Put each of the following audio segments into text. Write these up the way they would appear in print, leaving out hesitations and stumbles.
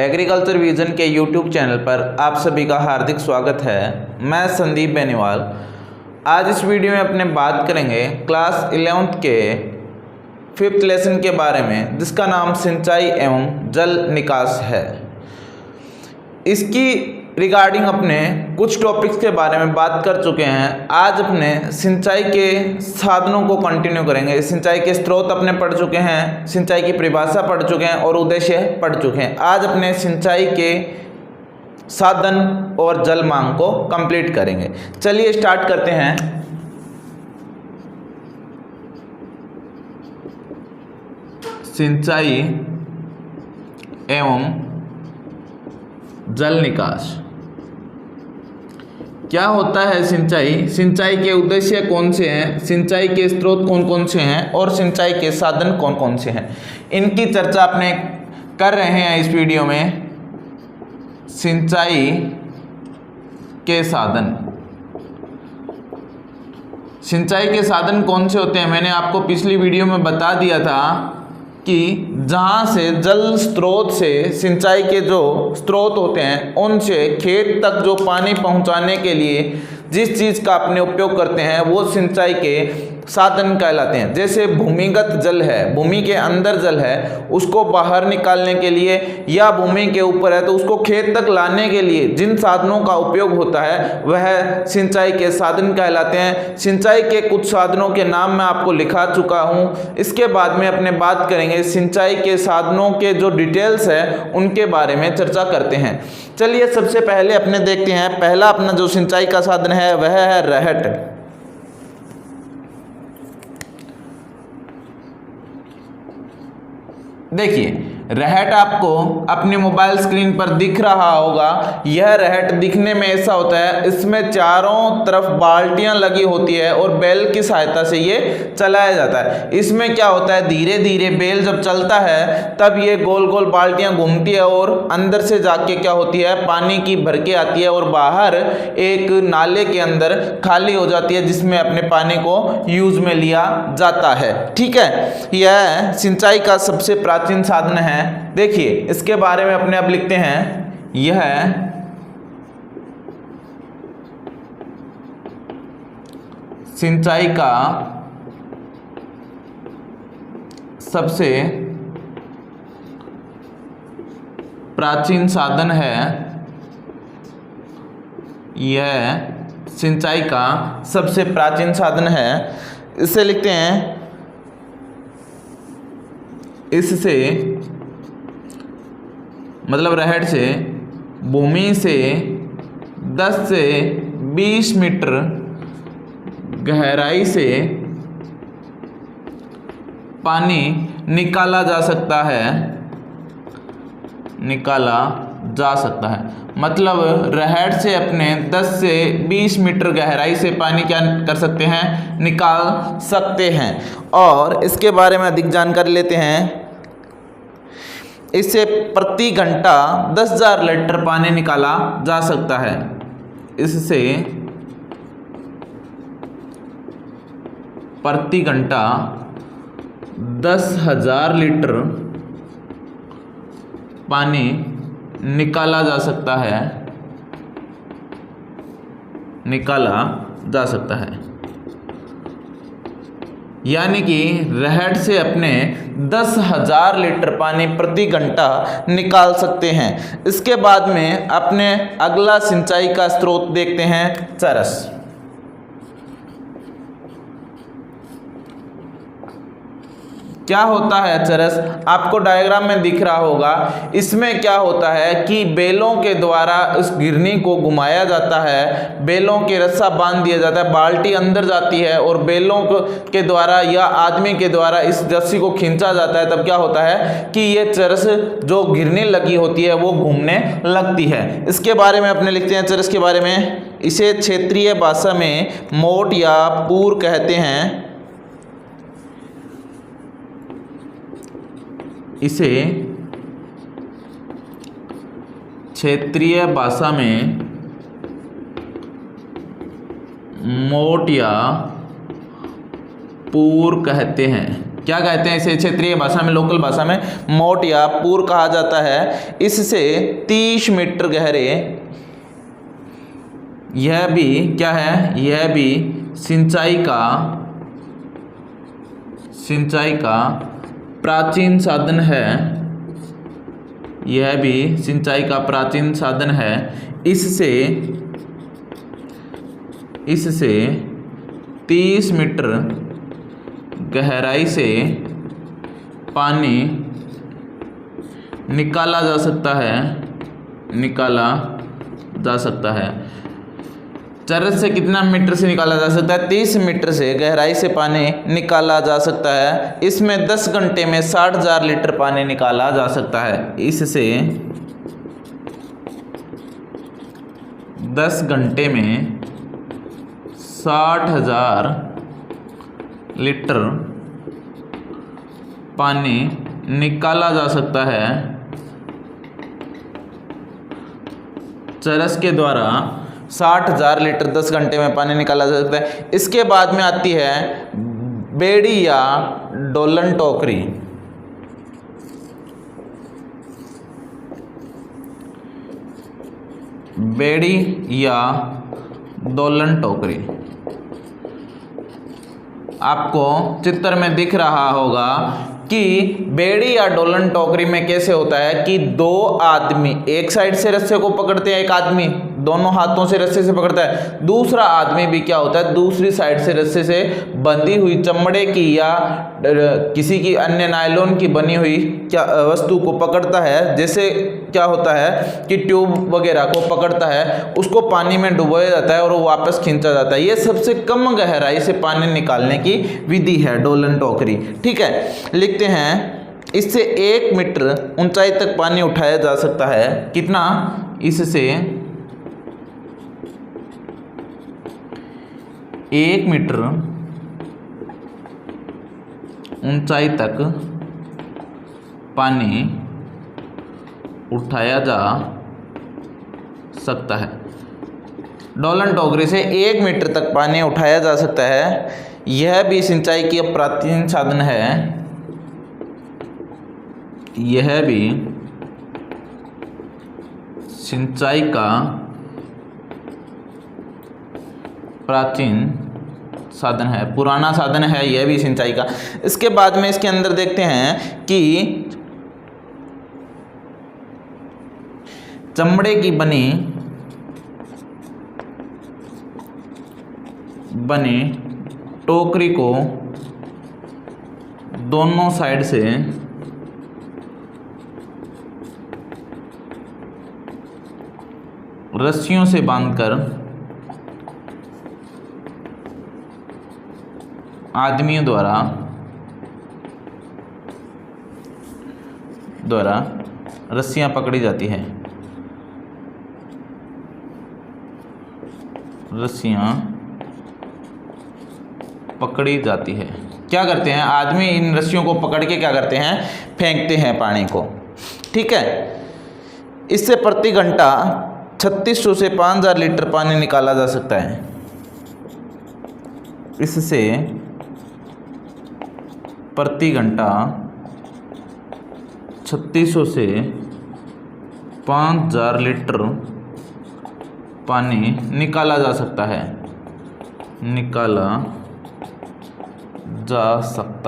Agriculture vision के YouTube channel पर आप सभी का हार्दिक स्वागत है। मैं संदीप बेनीवाल। आज इस वीडियो में अपने बात करेंगे क्लास 11th के 5th लेसन के बारे में, जिसका नाम सिंचाई एवं जल निकास है। इसकी रिगार्डिंग अपने कुछ टॉपिक्स के बारे में बात कर चुके हैं। आज अपने सिंचाई के साधनों को कंटिन्यू करेंगे। सिंचाई के स्रोत अपने पढ़ चुके हैं, सिंचाई की परिभाषा पढ़ चुके हैं और उद्देश्य पढ़ चुके हैं। आज अपने सिंचाई के साधन और जल मांग को कंप्लीट करेंगे। चलिए स्टार्ट करते हैं। सिंचाई एवं जल निकास क्या होता है? सिंचाई के उद्देश्य कौन से हैं, सिंचाई के स्रोत कौन कौन से हैं और सिंचाई के साधन कौन कौन से हैं, इनकी चर्चा अपने कर रहे हैं इस वीडियो में। सिंचाई के साधन, सिंचाई के साधन कौन से होते हैं मैंने आपको पिछली वीडियो में बता दिया था कि जहाँ से जल स्रोत से सिंचाई के जो स्रोत होते हैं उनसे खेत तक जो पानी पहुँचाने के लिए जिस चीज़ का अपने उपयोग करते हैं वो सिंचाई के साधन कहलाते हैं। जैसे भूमिगत जल है, भूमि के अंदर जल है, उसको बाहर निकालने के लिए या भूमि के ऊपर है तो उसको खेत तक लाने के लिए जिन साधनों का उपयोग होता है वह सिंचाई के साधन कहलाते हैं। सिंचाई के कुछ साधनों के नाम मैं आपको लिखा चुका हूँ। इसके बाद में अपने बात करेंगे सिंचाई के साधनों के जो डिटेल्स है उनके बारे में चर्चा करते हैं। चलिए सबसे पहले अपने देखते हैं, पहला अपना जो सिंचाई का साधन है वह है रहट। देखिए रहट आपको अपने मोबाइल स्क्रीन पर दिख रहा होगा। यह रहट दिखने में ऐसा होता है, इसमें चारों तरफ बाल्टियां लगी होती है और बैल की सहायता से ये चलाया जाता है। इसमें क्या होता है, धीरे धीरे बैल जब चलता है तब ये गोल गोल बाल्टियां घूमती है और अंदर से जाके क्या होती है, पानी की भर के आती है और बाहर एक नाले के अंदर खाली हो जाती है, जिसमें अपने पानी को यूज में लिया जाता है। ठीक है, यह सिंचाई का सबसे प्राचीन साधन है। देखिए इसके बारे में अपने अब लिखते हैं। यह सिंचाई का सबसे प्राचीन साधन है। यह सिंचाई का सबसे प्राचीन साधन है। इसे लिखते हैं, इससे मतलब रहट से भूमि से 10 से 20 मीटर गहराई से पानी निकाला जा सकता है, मतलब रहट से अपने 10 से 20 मीटर गहराई से पानी क्या कर सकते हैं, निकाल सकते हैं। और इसके बारे में अधिक जानकारी लेते हैं। इससे प्रति घंटा 10,000 लीटर पानी निकाला जा सकता है। इससे प्रति घंटा 10,000 लीटर पानी निकाला जा सकता है, यानी कि रहट से अपने 10,000 लीटर पानी प्रति घंटा निकाल सकते हैं। इसके बाद में अपने अगला सिंचाई का स्रोत देखते हैं, चरस। क्या होता है चरस? आपको डायग्राम में दिख रहा होगा। इसमें क्या होता है कि बैलों के द्वारा उस गिरनी को घुमाया जाता है, बैलों के रस्सा बांध दिया जाता है, बाल्टी अंदर जाती है और बैलों के द्वारा या आदमी के द्वारा इस रस्सी को खींचा जाता है। तब क्या होता है कि ये चरस जो गिरनी लगी होती है वो घूमने लगती है। इसके बारे में अपने लिखते हैं चरस के बारे में। इसे क्षेत्रीय भाषा में मोट या पूर कहते हैं। इसे क्षेत्रीय भाषा में मोट या पूर कहते हैं। क्या कहते हैं इसे? क्षेत्रीय भाषा में, लोकल भाषा में मोट या पूर कहा जाता है। इससे 30 मीटर गहरे, यह भी क्या है? यह भी सिंचाई का प्राचीन साधन है। यह भी सिंचाई का प्राचीन साधन है। इससे 30 मीटर गहराई से पानी निकाला जा सकता है। चरस से कितना मीटर से निकाला जा सकता है? 30 मीटर से गहराई से पानी निकाला जा सकता है। इसमें 10 घंटे में 60,000 लीटर पानी निकाला जा सकता है। इससे 10 घंटे में 60,000 लीटर पानी निकाला जा सकता है। चरस के द्वारा 60,000 लीटर 10 घंटे में पानी निकाला जा सकता है। इसके बाद में आती है बेड़ी या डोलन टोकरी। बेड़ी या डोलन टोकरी आपको चित्र में दिख रहा होगा कि बेड़ी या डोलन टोकरी में कैसे होता है कि दो आदमी एक साइड से रस्से को पकड़ते हैं, एक आदमी दोनों हाथों से रस्से से पकड़ता है, दूसरा आदमी भी क्या होता है दूसरी साइड से रस्से से बंधी हुई चमड़े की या किसी की अन्य नायलॉन की बनी हुई क्या वस्तु को पकड़ता है। जैसे क्या होता है कि ट्यूब वगैरह को पकड़ता है, उसको पानी में डुबोया जाता है और वो वापस खींचा जाता है। ये सबसे कम गहराई से पानी निकालने की विधि है डोलन टोकरी। ठीक है, लिखते हैं इससे 1 मीटर ऊंचाई तक पानी उठाया जा सकता है। कितना? इससे 1 मीटर ऊंचाई तक पानी उठाया जा सकता है। डोलन टोकरी से 1 मीटर तक पानी उठाया जा सकता है। यह भी सिंचाई की प्राचीन साधन है। यह भी सिंचाई का प्राचीन साधन है, पुराना साधन है यह भी सिंचाई का। इसके बाद में इसके अंदर देखते हैं कि चमड़े की बनी टोकरी को दोनों साइड से रस्सियों से बांधकर आदमियों द्वारा रस्सियां पकड़ी जाती है। रस्सियां पकड़ी जाती है। क्या करते हैं आदमी इन रस्सियों को पकड़ के क्या करते हैं? फेंकते हैं पानी को। ठीक है, इससे प्रति घंटा 3600 से 5000 लीटर पानी निकाला जा सकता है। इससे प्रति घंटा 3600 से 5000 लीटर पानी निकाला जा सकता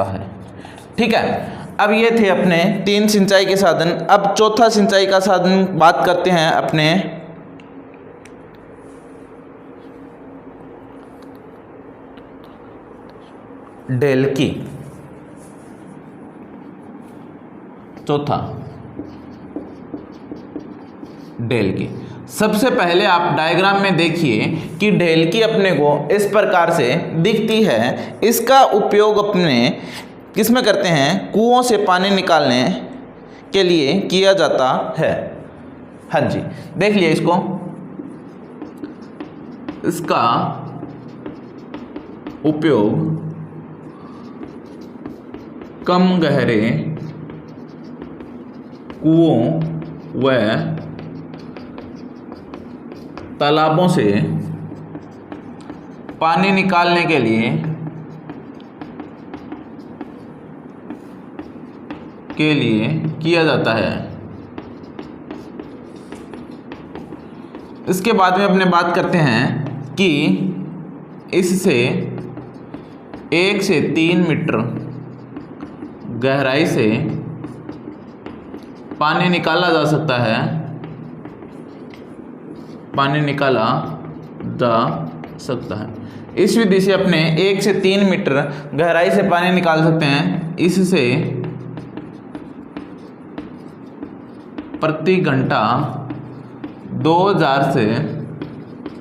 है। ठीक है, अब ये थे अपने 3 सिंचाई के साधन। अब चौथा सिंचाई का साधन बात करते हैं अपने ढेलकी। चौथा ढेलकी। सबसे पहले आप डायग्राम में देखिए कि ढेलकी अपने को इस प्रकार से दिखती है। इसका उपयोग अपने किस में करते हैं? कुओं से पानी निकालने के लिए किया जाता है। हाँ जी, देख लिए इसको। इसका उपयोग कम गहरे कुओं व तालाबों से पानी निकालने के लिए के लिए किया जाता है। इसके बाद में अपने बात करते हैं कि इससे 1 से 3 मीटर गहराई से पानी निकाला जा सकता है, पानी निकाला जा सकता है। इस विधि से अपने 1 से 3 मीटर गहराई से पानी निकाल सकते हैं। इससे प्रति घंटा 2000 से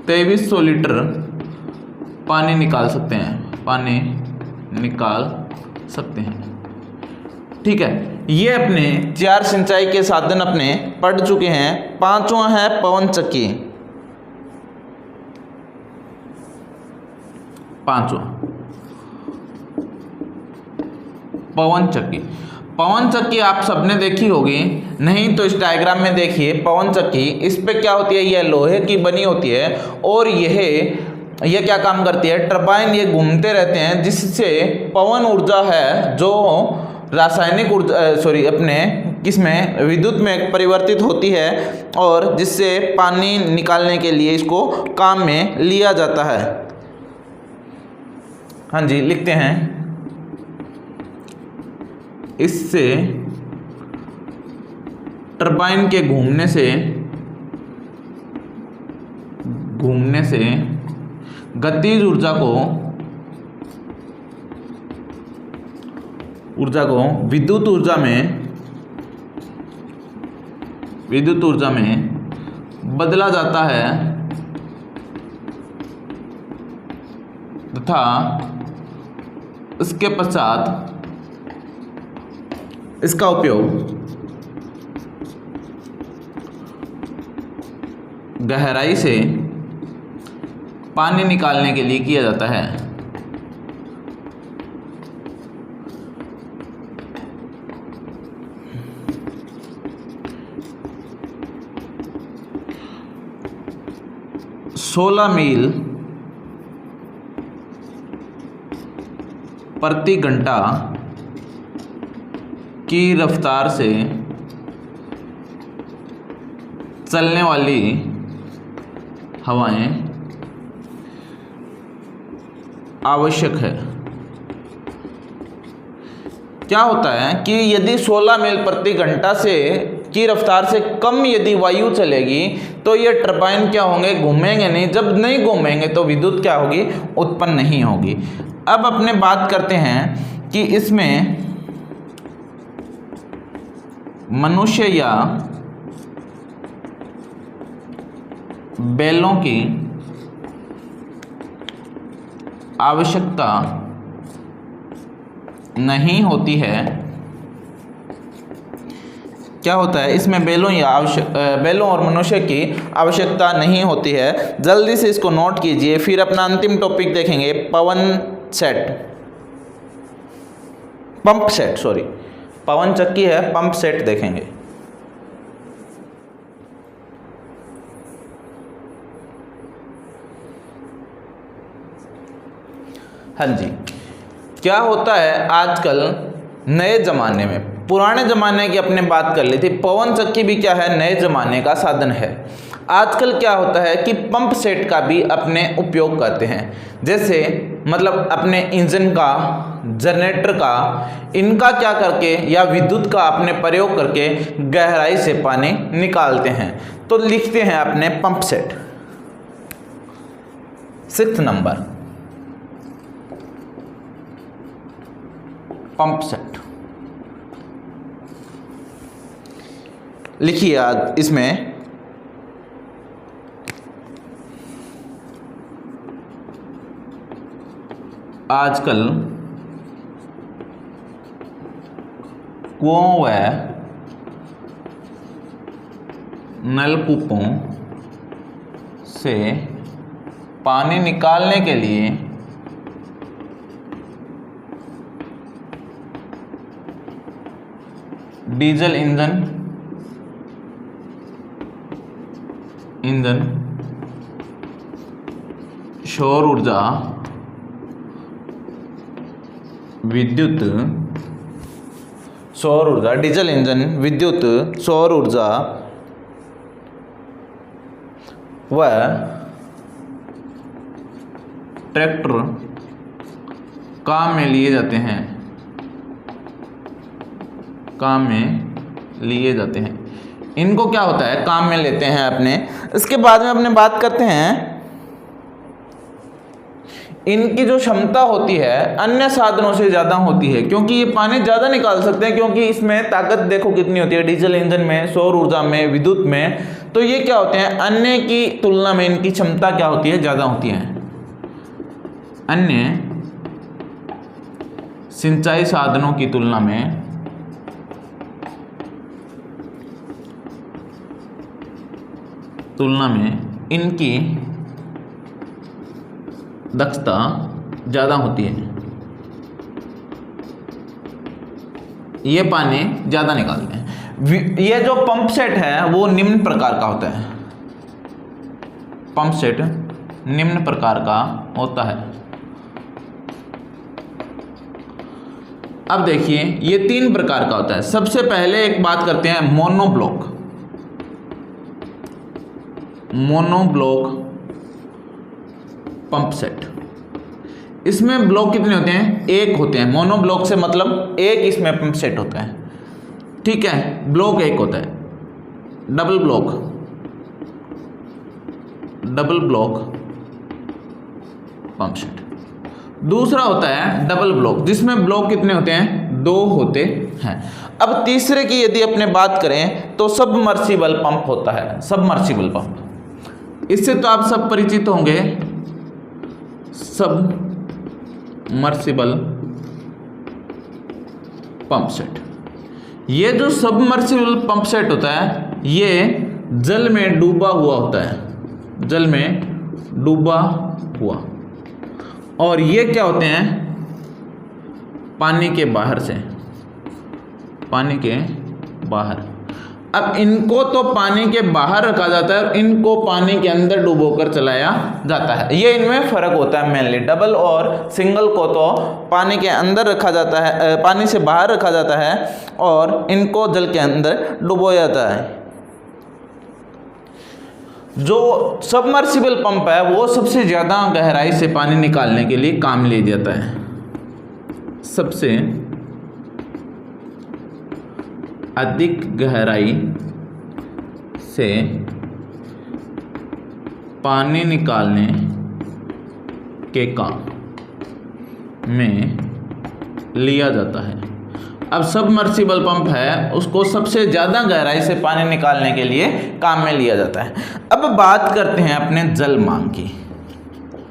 2300 लीटर पानी निकाल सकते हैं, पानी निकाल सकते हैं। ठीक है, ये अपने 4 सिंचाई के साधन अपने पढ़ चुके हैं। 5वां है पवन चक्की। 5वां पवन चक्की। पवन चक्की आप सबने देखी होगी, नहीं तो इस डायग्राम में देखिए। पवन चक्की, इस पे क्या होती है, यह लोहे की बनी होती है और यह क्या काम करती है, टरबाइन ये घूमते रहते हैं, जिससे पवन ऊर्जा है जो रासायनिक ऊर्जा अपने किसमें विद्युत में परिवर्तित होती है और जिससे पानी निकालने के लिए इसको काम में लिया जाता है। हाँ जी, लिखते हैं, इससे टरबाइन के घूमने से गतिज ऊर्जा को विद्युत ऊर्जा में बदला जाता है तथा इसके पश्चात इसका उपयोग गहराई से पानी निकालने के लिए किया जाता है। सोलह मील प्रति घंटा की रफ्तार से चलने वाली हवाएं आवश्यक है। क्या होता है कि यदि 16 मील प्रति घंटा से की रफ्तार से कम यदि वायु चलेगी तो ये टरबाइन क्या होंगे, घूमेंगे नहीं। जब नहीं घूमेंगे तो विद्युत क्या होगी, उत्पन्न नहीं होगी। अब अपने बात करते हैं कि इसमें मनुष्य या बैलों की आवश्यकता नहीं होती है। क्या होता है, इसमें बैलों और मनुष्य की आवश्यकता नहीं होती है। जल्दी से इसको नोट कीजिए, फिर अपना अंतिम टॉपिक देखेंगे, पवन चक्की है, पंप सेट देखेंगे। हाँ जी, क्या होता है आजकल नए ज़माने में, पुराने ज़माने की अपने बात कर ली थी, पवन चक्की भी क्या है, नए ज़माने का साधन है। आजकल क्या होता है कि पंप सेट का भी अपने उपयोग करते हैं। जैसे मतलब अपने इंजन का, जनरेटर का, इनका क्या करके या विद्युत का अपने प्रयोग करके गहराई से पानी निकालते हैं। तो लिखते हैं अपने pump set. 6 number pump set लिखिए। आज इसमें आजकल कुओं व नलकूपों से पानी निकालने के लिए डीजल इंजन, सौर ऊर्जा, विद्युत सौर ऊर्जा, डीजल इंजन, विद्युत, सौर ऊर्जा व ट्रैक्टर काम में लिए जाते हैं, काम में लिए जाते हैं। इनको क्या होता है, काम में लेते हैं अपने। इसके बाद में अपने बात करते हैं इनकी जो क्षमता होती है अन्य साधनों से ज़्यादा होती है, क्योंकि ये पानी ज़्यादा निकाल सकते हैं, क्योंकि इसमें ताकत देखो कितनी होती है, डीजल इंजन में, सौर ऊर्जा में, विद्युत में। तो ये क्या होते हैं, अन्य की तुलना में इनकी क्षमता क्या होती है, ज़्यादा होती है। अन्य सिंचाई साधनों की तुलना में इनकी दक्षता ज़्यादा होती है, ये पानी ज़्यादा निकालते हैं। ये जो पंप सेट है वो निम्न प्रकार का होता है, पंप सेट निम्न प्रकार का होता है। अब देखिए ये 3 प्रकार का होता है। सबसे पहले एक बात करते हैं मोनोब्लॉक पंप सेट। इसमें ब्लॉक कितने होते हैं, एक होते हैं। मोनोब्लॉक से मतलब एक इसमें पंप सेट होता है, ठीक है, ब्लॉक एक होता है। डबल ब्लॉक पंप सेट दूसरा होता है डबल ब्लॉक, जिसमें ब्लॉक कितने होते हैं, 2 होते हैं। अब तीसरे की यदि अपने बात करें तो सबमर्सिबल पंप होता है, सबमर्सिबल पंप। इससे तो आप सब परिचित होंगे, सबमर्सिबल पंप सेट। ये जो सबमर्सिबल पंप सेट होता है ये जल में डूबा हुआ होता है, जल में डूबा हुआ, और ये क्या होते हैं, पानी के बाहर से, पानी के बाहर। अब इनको तो पानी के बाहर रखा जाता है और इनको पानी के अंदर डुबोकर चलाया जाता है। ये इनमें फर्क होता है मेनली। डबल और सिंगल को तो पानी के अंदर रखा जाता है, पानी से बाहर रखा जाता है, और इनको जल के अंदर डुबोया जाता है। जो सबमर्सिबल पंप है वो सबसे ज़्यादा गहराई से पानी निकालने के लिए काम ले जाता है। सबसे अधिक गहराई से पानी निकालने के काम में लिया जाता है। अब सबमर्सिबल पंप है उसको सबसे ज़्यादा गहराई से पानी निकालने के लिए काम में लिया जाता है। अब बात करते हैं अपने जल मांग की।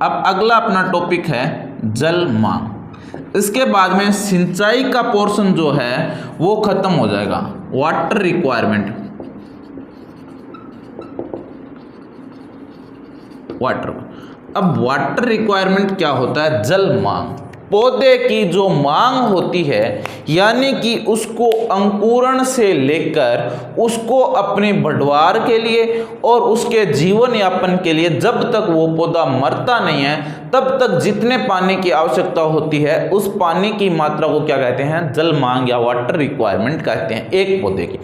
अब अगला अपना टॉपिक है जल मांग। इसके बाद में सिंचाई का पोर्शन जो है वो खत्म हो जाएगा। Water requirement, water. अब वाटर रिक्वायरमेंट क्या होता है, जल मांग। पौधे की जो मांग होती है, यानी कि उसको अंकुरण से लेकर उसको अपने बढ़वार के लिए और उसके जीवन यापन के लिए, जब तक वो पौधा मरता नहीं है तब तक जितने पानी की आवश्यकता होती है उस पानी की मात्रा को क्या कहते हैं, जल मांग या वाटर रिक्वायरमेंट कहते हैं एक पौधे की।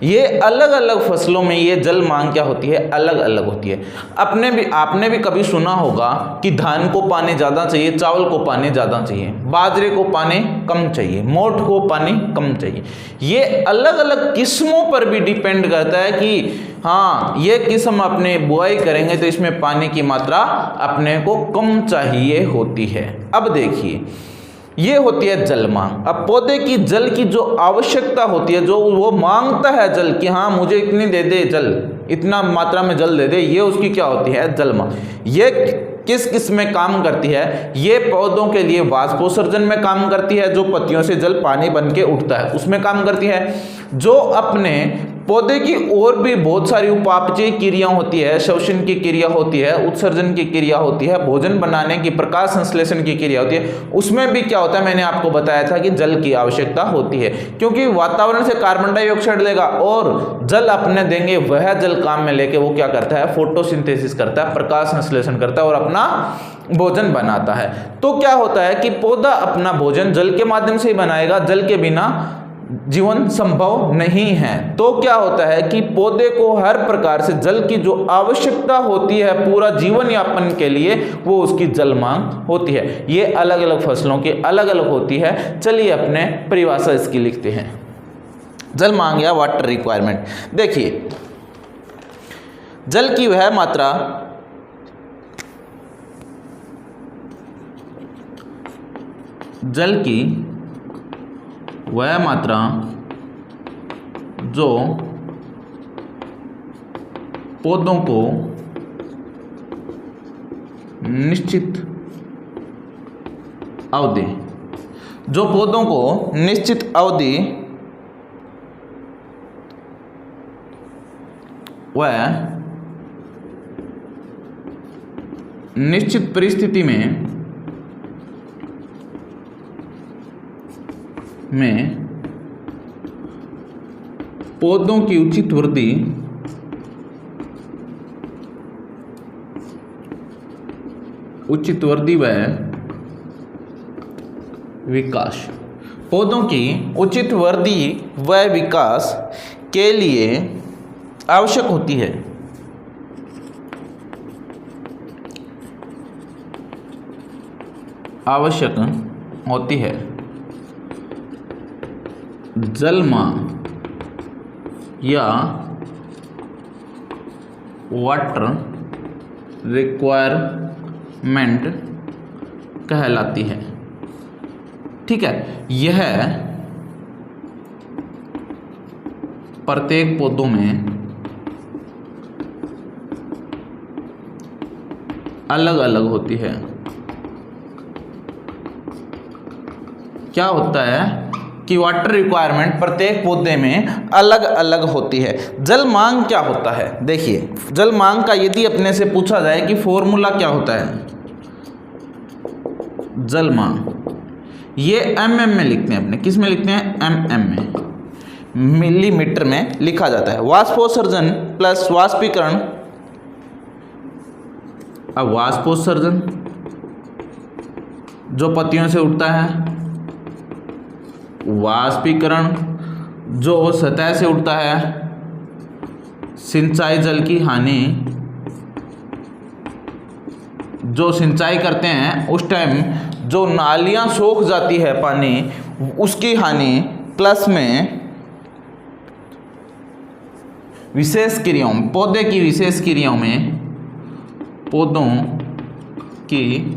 ये अलग अलग फसलों में ये जल मांग क्या होती है, अलग अलग होती है। आपने भी कभी सुना होगा कि धान को पानी ज़्यादा चाहिए, चावल को पानी ज़्यादा चाहिए, बाजरे को पानी कम चाहिए, मोठ को पानी कम चाहिए। ये अलग अलग किस्मों पर भी डिपेंड करता है कि हाँ ये किस्म अपने बुआई करेंगे तो इसमें पानी की मात्रा अपने को कम चाहिए होती है। अब देखिए ये होती है जल मांग। अब पौधे की जल की जो आवश्यकता होती है, जो वो मांगता है जल कि हाँ मुझे इतनी दे दे जल, इतना मात्रा में जल दे दे, ये उसकी क्या होती है, जल मांग। ये किस किस में काम करती है, ये पौधों के लिए वाष्पोत्सर्जन में काम करती है, जो पत्तियों से जल पानी बन के उठता है उसमें काम करती है। जो अपने पौधे की और भी बहुत सारी उपापचय क्रिया होती है, श्वसन की क्रिया होती है, उत्सर्जन की क्रिया होती है, भोजन बनाने की, प्रकाश संश्लेषण की क्रिया होती है, उसमें भी क्या होता है, मैंने आपको बताया था कि जल की आवश्यकता होती है। क्योंकि वातावरण से कार्बन डाइऑक्साइड लेगा और जल अपने देंगे, वह जल काम में लेके वो क्या करता है, फोटोसिंथेसिस करता है, प्रकाश संश्लेषण करता है और अपना भोजन बनाता है। तो क्या होता है कि पौधा अपना भोजन जल के माध्यम से ही बनाएगा, जल के बिना जीवन संभव नहीं है। तो क्या होता है कि पौधे को हर प्रकार से जल की जो आवश्यकता होती है पूरा जीवन यापन के लिए, वो उसकी जल मांग होती है। ये अलग अलग फसलों की अलग अलग होती है। चलिए अपने परिभाषा इसकी लिखते हैं। जल मांग या वाटर रिक्वायरमेंट। देखिए, जल की वह मात्रा जो पौधों को निश्चित अवधि व निश्चित परिस्थिति में पौधों की उचित वृद्धि व विकास, पौधों की उचित वृद्धि व विकास के लिए आवश्यक होती है। जल मांग या वाटर रिक्वायरमेंट कहलाती है। ठीक है, यह प्रत्येक पौधों में अलग अलग होती है। क्या होता है कि वाटर रिक्वायरमेंट प्रत्येक पौधे में अलग अलग होती है। जल मांग क्या होता है? देखिए, जल मांग का यदि अपने से पूछा जाए कि फॉर्मूला क्या होता है जल मांग, ये mm में लिखते हैं अपने। किस में लिखते हैं? mm में, मिलीमीटर में लिखा जाता है। वाष्पोत्सर्जन प्लस वाष्पीकरण। अब वाष्पोत्सर्जन जो पत्तियों से उठता है, वाष्पीकरण जो सतह से उठता है, सिंचाई जल की हानि, जो सिंचाई करते हैं उस टाइम जो नालियां सूख जाती है पानी, उसकी हानि, प्लस में विशेष क्रियाओं, पौधे की विशेष क्रियाओं में, पौधों की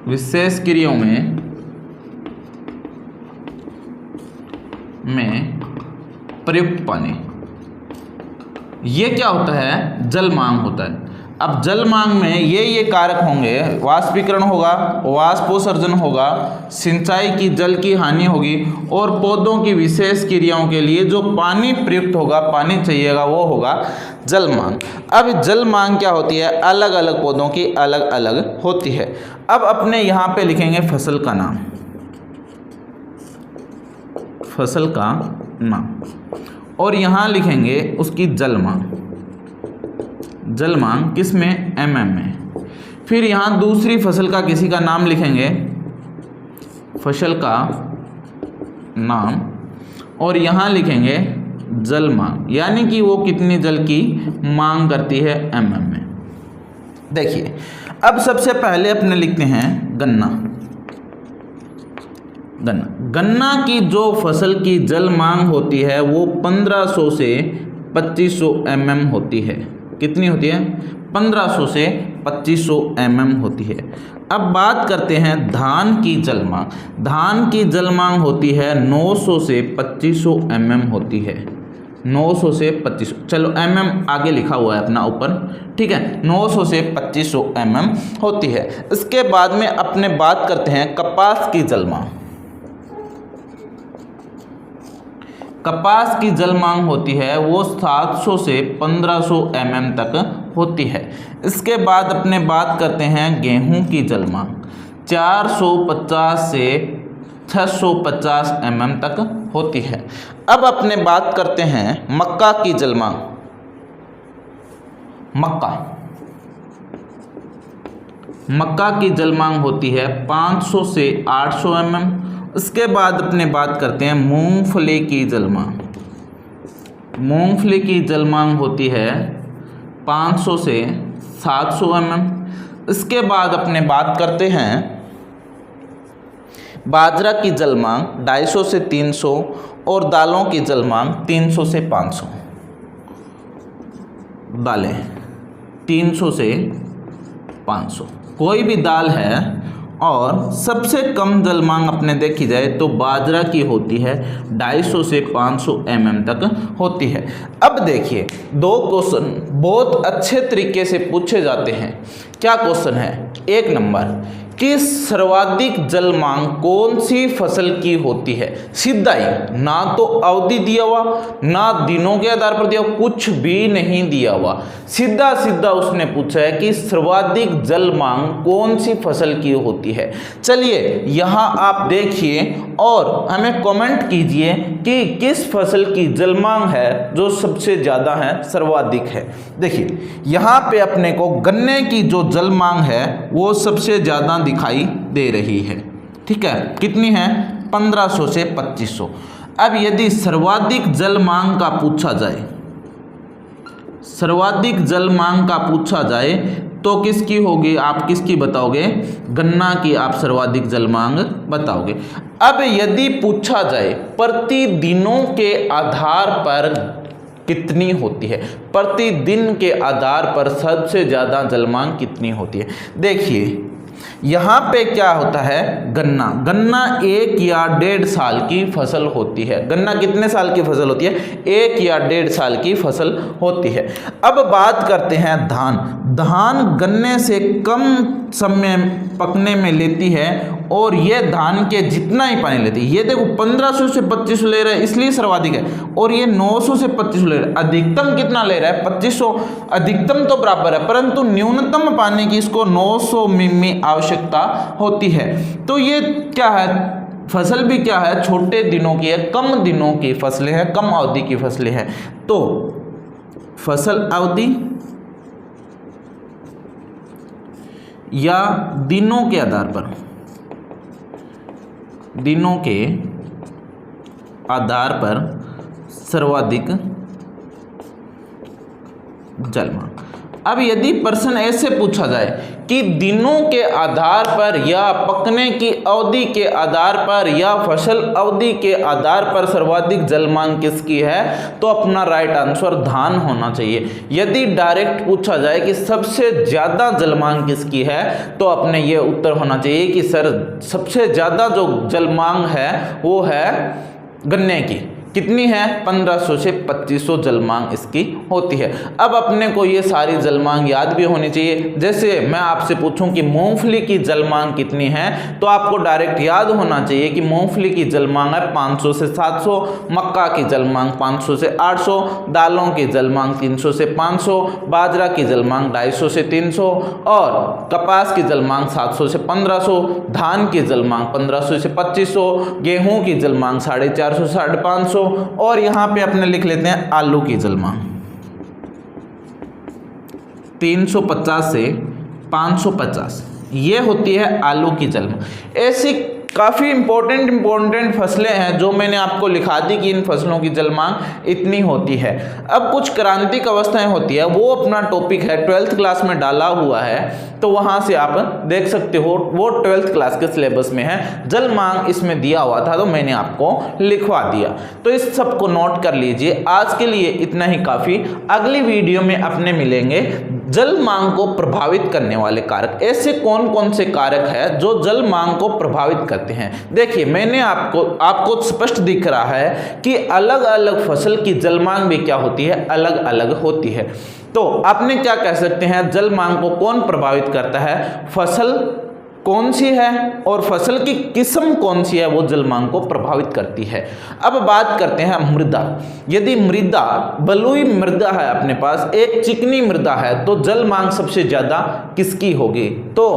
विशेष क्रियाओं में प्रयुक्त पानी, ये क्या होता है? जल मांग होता है। अब जल मांग में ये कारक होंगे, वाष्पीकरण होगा, वाष्पोत्सर्जन होगा, सिंचाई की जल की हानि होगी, और पौधों की विशेष क्रियाओं के लिए जो पानी प्रयुक्त होगा, पानी चाहिएगा, वो होगा जल मांग। अब जल मांग क्या होती है? अलग अलग पौधों की अलग अलग होती है। अब अपने यहाँ पे लिखेंगे फसल का नाम, फसल का नाम, और यहाँ लिखेंगे उसकी जल मांग। जल मांग किस में? mm में। फिर यहाँ दूसरी फसल का किसी का नाम लिखेंगे, फसल का नाम, और यहाँ लिखेंगे जल मांग, यानी कि वो कितनी जल की मांग करती है mm में। देखिए, अब सबसे पहले अपने लिखते हैं गन्ना। गन्ना की जो फसल की जल मांग होती है वो 1500 से 2500 mm होती है। कितनी होती है? 1500 से 2500 mm होती है। अब बात करते हैं धान की जल मांग। धान की जल मांग होती है 900 से 2500 mm होती है। 900 से 2500, चलो mm आगे लिखा हुआ है अपना ऊपर, ठीक है। 900 से 2500 mm होती है। इसके बाद में अपने बात करते हैं कपास की जल मांग। कपास की जल मांग होती है वो 700 से 1500 mm तक होती है। इसके बाद अपने बात करते हैं गेहूं की जल मांग। 450 से 650 mm तक होती है। अब अपने बात करते हैं मक्का की जल मांग। मक्का की जल मांग होती है 500 से 800 mm। उसके बाद अपने बात करते हैं मूंगफली की जल मांग। मूंगफली की जल मांग होती है 500 से 700 mm। इसके बाद अपने बात करते हैं बाजरा की जल मांग 250 से 300 और दालों की जल मांग 300 से 500। दालें 300 से 500 कोई भी दाल है। और सबसे कम जल मांग अपने देखी जाए तो बाजरा की होती है 250 से 500 mm तक होती है। अब देखिए दो क्वेश्चन बहुत अच्छे तरीके से पूछे जाते हैं। क्या क्वेश्चन है? 1 नंबर कि सर्वाधिक जल मांग कौन सी फसल की होती है? सीधा ही, ना तो अवधि दिया हुआ ना दिनों के आधार पर दिया हुआ, कुछ भी नहीं दिया हुआ, सीधा सीधा उसने पूछा है कि सर्वाधिक जल मांग कौन सी फसल की होती है। चलिए यहाँ आप देखिए और हमें कमेंट कीजिए कि किस फसल की जल मांग है जो सबसे ज़्यादा है, सर्वाधिक है। देखिए यहाँ पे अपने को गन्ने की जो जल मांग है वो सबसे ज़्यादा दिखाई दे रही है। ठीक है, कितनी है? 1500 से 2500। अब यदि सर्वाधिक जल मांग का पूछा जाए, सर्वाधिक जल मांग का पूछा जाए तो किसकी होगी? आप किसकी बताओगे? गन्ना की आप सर्वाधिक जल मांग बताओगे। अब यदि पूछा जाए प्रतिदिनों के आधार पर कितनी होती है, प्रतिदिन के आधार पर सबसे ज़्यादा जल मांग कितनी होती है? देखिए यहाँ पे क्या होता है, गन्ना 1 या 1.5 साल की फसल होती है। गन्ना कितने साल की फसल होती है? 1 या 1.5 साल की फसल होती है। अब बात करते हैं धान गन्ने से कम समय पकने में लेती है और ये धान के जितना ही पानी लेती है। ये देखो 1500 से 2500 ले रहा है इसलिए सर्वाधिक है, और ये 900 से 2500 ले रहा है। अधिकतम कितना ले रहा है? 2500। अधिकतम तो बराबर है परंतु न्यूनतम पानी की इसको 900 मिमी आवश्यकता होती है। तो ये क्या है? फसल भी क्या है? छोटे दिनों की है, कम दिनों की फसलें हैं, कम अवधि की फसलें हैं। तो फसल अवधि या दिनों के आधार पर, दिनों के आधार पर सर्वाधिक जल मांग। अब यदि प्रश्न ऐसे पूछा जाए कि दिनों के आधार पर या पकने की अवधि के आधार पर या फसल अवधि के आधार पर सर्वाधिक जल मांग किसकी है, तो अपना राइट आंसर धान होना चाहिए। यदि डायरेक्ट पूछा जाए कि सबसे ज़्यादा जल मांग किसकी है, तो अपने ये उत्तर होना चाहिए कि सर सबसे ज़्यादा जो जल मांग है वो है गन्ने की। कितनी है? 1500 से 2500 जल मांग इसकी होती है। अब अपने को ये सारी जल मांग याद भी होनी चाहिए। जैसे मैं आपसे पूछूं कि मूंगफली की जल मांग कितनी है, तो आपको डायरेक्ट याद होना चाहिए कि मूंगफली की जल मांग है 500 से 700, मक्का की जल मांग 500 से 800, दालों की जल मांग 300 से 500, बाजरा की जल मांग 250 से 300 और कपास की जल मांग 700 से 1500, धान की जल मांग 1500 से 2500, गेहूं की जल मांग 450 से 550 और यहां पे अपने लिख लेते हैं आलू की जल मांग 350 से 550। ये होती है आलू की जल मांग। ऐसी काफ़ी इंपॉर्टेंट फसलें हैं जो मैंने आपको लिखा दी कि इन फसलों की जल मांग इतनी होती है। अब कुछ क्रांतिक अवस्थाएं होती है, वो अपना टॉपिक है 12th क्लास में डाला हुआ है, तो वहां से आप देख सकते हो, वो 12th क्लास के सिलेबस में है। जल मांग इसमें दिया हुआ था तो मैंने आपको लिखवा दिया, तो इस सब को नोट कर लीजिए। आज के लिए इतना ही काफ़ी। अगली वीडियो में अपने मिलेंगे जल मांग को प्रभावित करने वाले कारक। ऐसे कौन कौन से कारक है जो जल मांग को प्रभावित करते हैं। देखिए मैंने आपको स्पष्ट दिख रहा है कि अलग अलग फसल की जल मांग भी क्या होती है, अलग अलग होती है। तो आपने क्या कह सकते हैं, जल मांग को कौन प्रभावित करता है, फसल कौन सी है और फसल की किस्म कौन सी है वो जल मांग को प्रभावित करती है। अब बात करते हैं मृदा। यदि मृदा बलुई मृदा है, अपने पास एक चिकनी मृदा है, तो जल मांग सबसे ज्यादा किसकी होगी, तो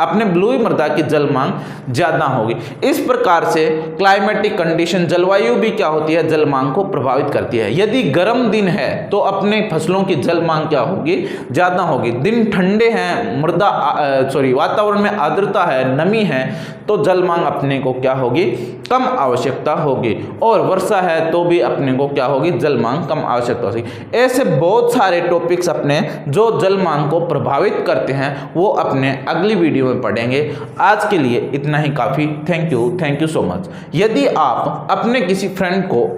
अपने ब्लूई मृदा की जल मांग ज़्यादा होगी। इस प्रकार से क्लाइमेटिक कंडीशन, जलवायु भी क्या होती है, जल मांग को प्रभावित करती है। यदि गर्म दिन है तो अपने फसलों की जल मांग क्या होगी, ज़्यादा होगी। दिन ठंडे हैं, वातावरण में आर्द्रता है, नमी है, तो जल मांग अपने को क्या होगी, कम आवश्यकता होगी। और वर्षा है तो भी अपने को क्या होगी, जल मांग कम आवश्यकता होगी। ऐसे बहुत सारे टॉपिक्स अपने जो जल मांग को प्रभावित करते हैं वो अपने अगली वीडियो में पढ़ेंगे। आज के लिए इतना ही काफ़ी। Thank you so much. यदि आप अपने किसी फ्रेंड को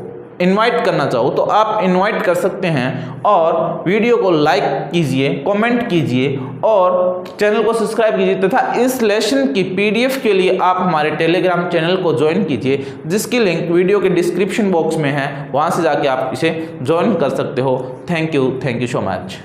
इनवाइट करना चाहो तो आप इनवाइट कर सकते हैं, और वीडियो को लाइक कीजिए, कमेंट कीजिए और चैनल को सब्सक्राइब कीजिए, तथा इस लेसन की पीडीएफ के लिए आप हमारे टेलीग्राम चैनल को ज्वाइन कीजिए, जिसकी लिंक वीडियो के डिस्क्रिप्शन बॉक्स में है, वहां से जाके आप इसे ज्वाइन कर सकते हो। Thank you so much.